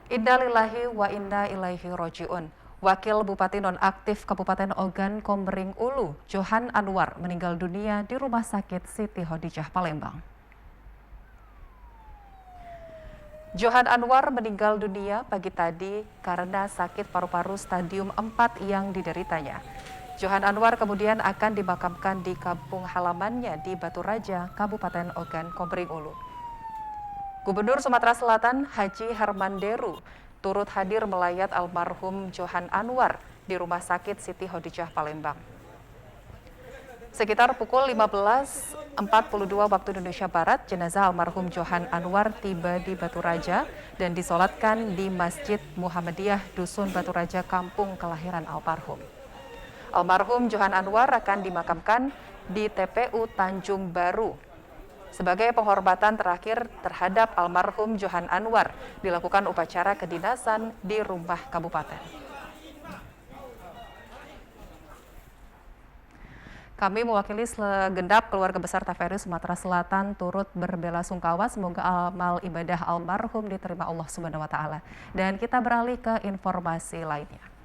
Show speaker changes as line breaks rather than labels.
Innalillahi wa inna ilaihi roji'un. Wakil Bupati Nonaktif Kabupaten Ogan Komering Ulu, Johan Anwar, meninggal dunia di Rumah Sakit Siti Hodijah, Palembang. Johan Anwar meninggal dunia pagi tadi karena sakit paru-paru stadium 4 yang dideritanya. Johan Anwar kemudian akan dimakamkan di kampung halamannya di Batu Raja, Kabupaten Ogan Komering Ulu. Gubernur Sumatera Selatan Haji Herman Deru turut hadir melayat almarhum Johan Anwar di Rumah Sakit Siti Hodijah, Palembang. Sekitar pukul 15.42 waktu Indonesia Barat, jenazah almarhum Johan Anwar tiba di Batu Raja dan disolatkan di Masjid Muhammadiyah Dusun Batu Raja, kampung kelahiran almarhum. Almarhum Johan Anwar akan dimakamkan di TPU Tanjung Baru. Sebagai penghormatan terakhir terhadap almarhum Johan Anwar, dilakukan upacara kedinasan di rumah kabupaten. Kami mewakili segenap keluarga besar TVRI Sumatera Selatan turut berbelasungkawa, semoga amal ibadah almarhum diterima Allah Subhanahu wa taala. Dan kita beralih ke informasi lainnya.